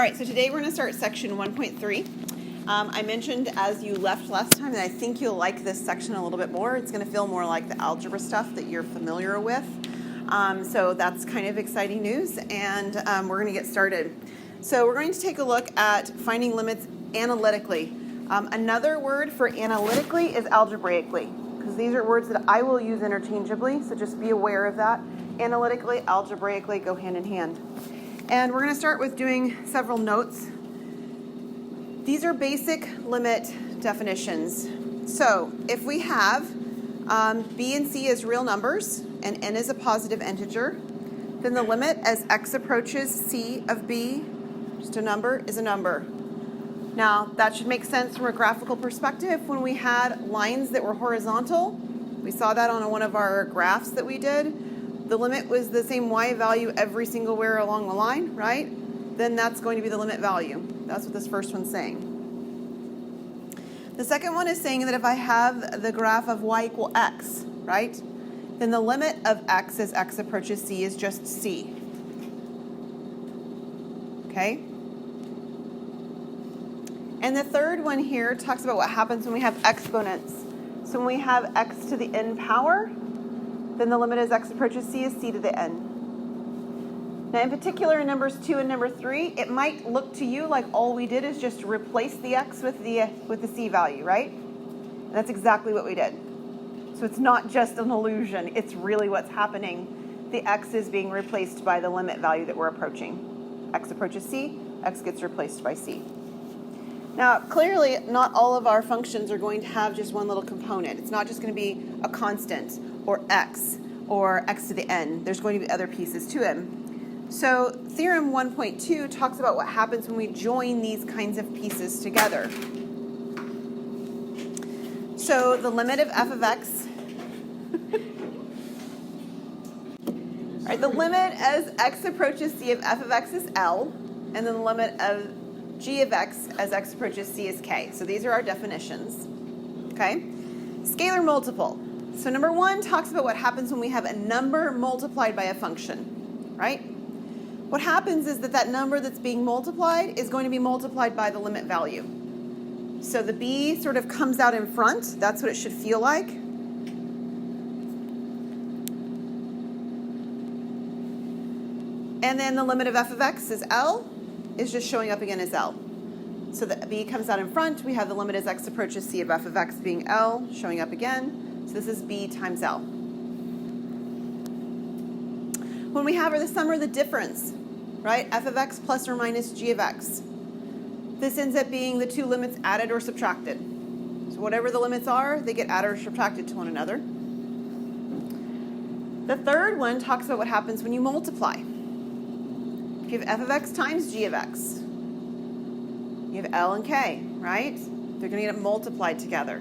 All right, so today we're going to start section 1.3. I mentioned as you left last time that I think you'll like this section a little bit more. It's going to feel more like the algebra stuff that you're familiar with. So that's kind of exciting news, and we're going to get started. So we're going to take a look at finding limits analytically. Another word for analytically is algebraically, because these are words that I will use interchangeably, so just be aware of that. Analytically, algebraically go hand in hand. And we're going to start with doing several notes. These are basic limit definitions. So if we have b and c as real numbers and n is a positive integer, then the limit as x approaches c of b, just a number, is a number. Now, that should make sense from a graphical perspective. When we had lines that were horizontal, we saw that on one of our graphs that we did. The limit was the same y value every single where along the line, right? Then that's going to be the limit value. That's what this first one's saying. The second one is saying that if I have the graph of y equal x, right, then the limit of x as x approaches c is just c. Okay? And the third one here talks about what happens when we have exponents. So when we have x to the n power, then the limit as x approaches c is c to the n. Now in particular in numbers 2 and number 3, it might look to you like all we did is just replace the x with the c value, right? And that's exactly what we did. So it's not just an illusion, it's really what's happening. The x is being replaced by the limit value that we're approaching. X approaches c, x gets replaced by c. Now, clearly, not all of our functions are going to have just one little component. It's not just going to be a constant, or x to the n. There's going to be other pieces to it. So, theorem 1.2 talks about what happens when we join these kinds of pieces together. So, the limit of f of x, the limit as x approaches c of f of x is L, and then the limit of g of x as x approaches c is k. So these are our definitions. Okay? Scalar multiple. So number 1 talks about what happens when we have a number multiplied by a function, right? What happens is that number that's being multiplied is going to be multiplied by the limit value. So the b sort of comes out in front. That's what it should feel like. And then the limit of f of x is L. Is just showing up again as L. So the b comes out in front. We have the limit as x approaches c of f of x being L, showing up again. So this is b times L. When we have the sum or the difference, right? F of x plus or minus g of x. This ends up being the two limits added or subtracted. So whatever the limits are, they get added or subtracted to one another. The third one talks about what happens when you multiply. If you have f of x times g of x, you have L and k, right? They're going to get multiplied together.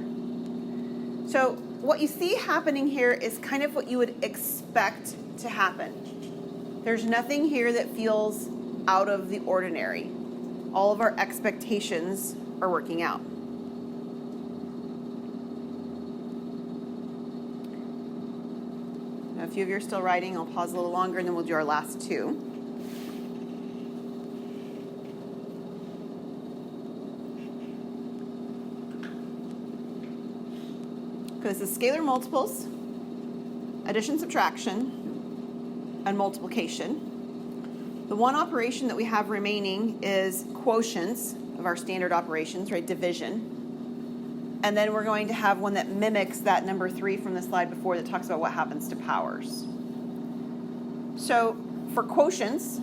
So what you see happening here is kind of what you would expect to happen. There's nothing here that feels out of the ordinary. All of our expectations are working out. Now, if a few of you are still writing, I'll pause a little longer and then we'll do our last two. This is scalar multiples, addition, subtraction, and multiplication. The one operation that we have remaining is quotients of our standard operations, right? Division. And then we're going to have one that mimics that number 3 from the slide before that talks about what happens to powers. So for quotients,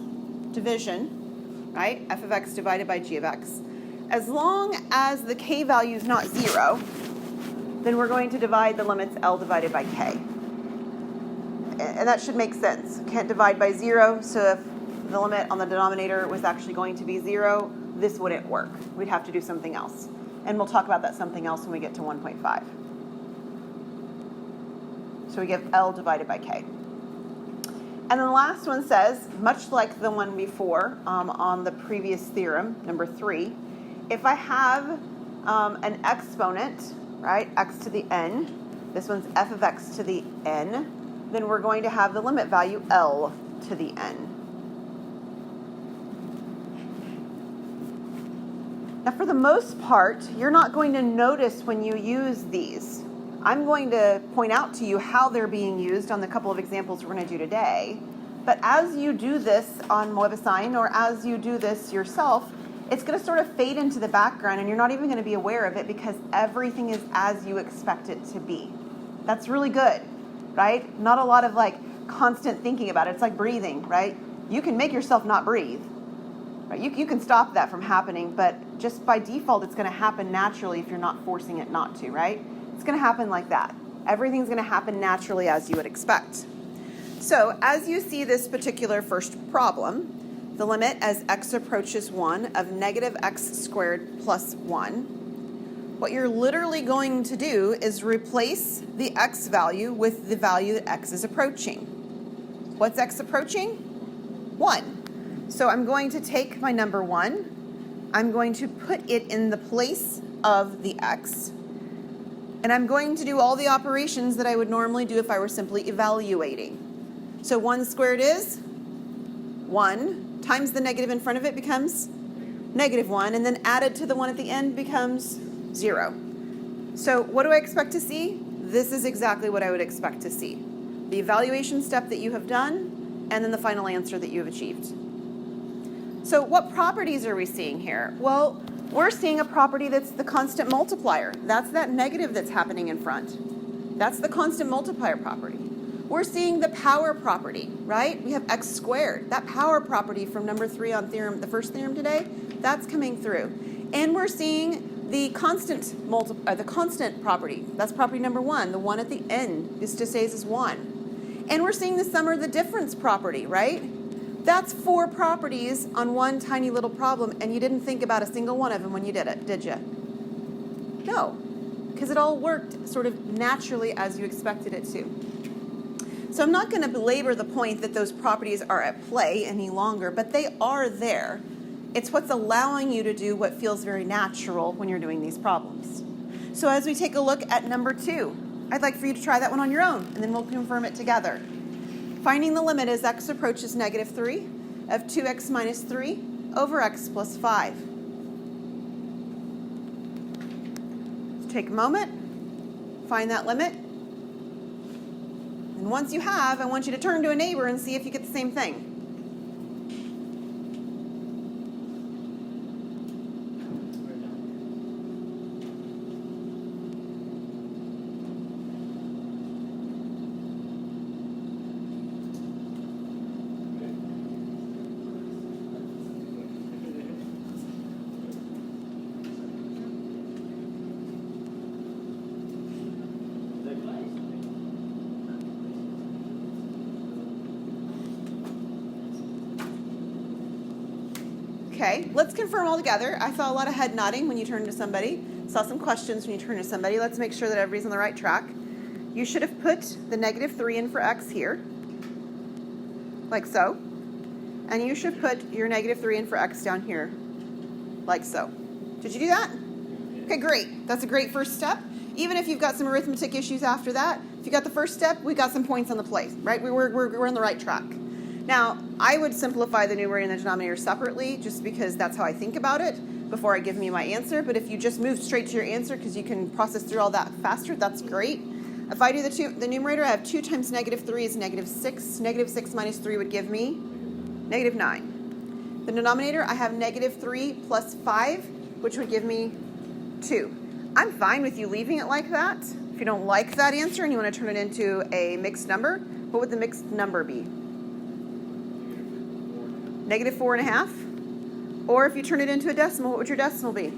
division, right? F of x divided by g of x. As long as the k value is not 0, then we're going to divide the limits L divided by K. And that should make sense. Can't divide by 0, so if the limit on the denominator was actually going to be 0, this wouldn't work. We'd have to do something else. And we'll talk about that something else when we get to 1.5. So we give L divided by K. And then the last one says, much like the one before on the previous theorem, number 3, if I have an exponent, right, x to the n, this one's f of x to the n, then we're going to have the limit value L to the n. Now, for the most part, you're not going to notice when you use these. I'm going to point out to you how they're being used on the couple of examples we're going to do today. But as you do this on WebAssign, or as you do this yourself, it's going to sort of fade into the background, and you're not even going to be aware of it because everything is as you expect it to be. That's really good, right? Not a lot of like constant thinking about it. It's like breathing, right? You can make yourself not breathe. Right? You can stop that from happening, but just by default, it's going to happen naturally if you're not forcing it not to, right? It's going to happen like that. Everything's going to happen naturally as you would expect. So as you see this particular first problem, the limit as x approaches 1 of negative x squared plus 1, what you're literally going to do is replace the x value with the value that x is approaching. What's x approaching? 1. So I'm going to take my number 1, I'm going to put it in the place of the x, and I'm going to do all the operations that I would normally do if I were simply evaluating. So 1 squared is 1 times the negative in front of it becomes negative 1, and then added to the 1 at the end becomes 0. So what do I expect to see? This is exactly what I would expect to see. The evaluation step that you have done, and then the final answer that you have achieved. So what properties are we seeing here? Well, we're seeing a property that's the constant multiplier. That's that negative that's happening in front. That's the constant multiplier property. We're seeing the power property, right? We have x squared. That power property from number 3 on the first theorem today, that's coming through. And we're seeing the constant property. That's property number 1, the 1 at the end. This just stays as 1. And we're seeing the sum or the difference property, right? That's 4 properties on one tiny little problem, and you didn't think about a single one of them when you did it, did you? No, because it all worked sort of naturally as you expected it to. So I'm not going to belabor the point that those properties are at play any longer, but they are there. It's what's allowing you to do what feels very natural when you're doing these problems. So as we take a look at number 2, I'd like for you to try that one on your own, and then we'll confirm it together. Finding the limit as x approaches negative 3 of 2x minus 3 over x plus 5. So take a moment, find that limit, and once you have, I want you to turn to a neighbor and see if you get the same thing. Okay, let's confirm all together. I saw a lot of head nodding when you turned to somebody. Saw some questions when you turned to somebody. Let's make sure that everybody's on the right track. You should have put the negative 3 in for x here, like so. And you should put your negative 3 in for x down here, like so. Did you do that? Okay, great. That's a great first step. Even if you've got some arithmetic issues after that, if you got the first step, we got some points on the place, right? We're on the right track. Now, I would simplify the numerator and the denominator separately just because that's how I think about it before I give me my answer. But if you just move straight to your answer because you can process through all that faster, that's great. If I do the numerator, I have 2 times negative 3 is negative 6. Negative 6 minus 3 would give me negative 9. The denominator, I have negative 3 plus 5, which would give me 2. I'm fine with you leaving it like that. If you don't like that answer and you want to turn it into a mixed number, what would the mixed number be? Negative 4.5. Or if you turn it into a decimal, what would your decimal be?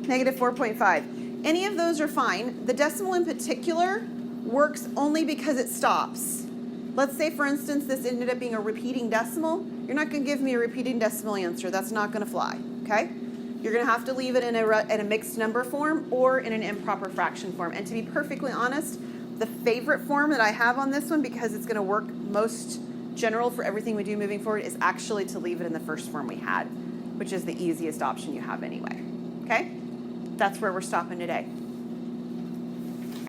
Negative 4.5. Any of those are fine. The decimal in particular works only because it stops. Let's say, for instance, this ended up being a repeating decimal. You're not going to give me a repeating decimal answer. That's not going to fly, okay? You're going to have to leave it in a mixed number form or in an improper fraction form. And to be perfectly honest, the favorite form that I have on this one, because it's going to work most general for everything we do moving forward, is actually to leave it in the first form we had, which is the easiest option you have anyway. Okay? That's where we're stopping today.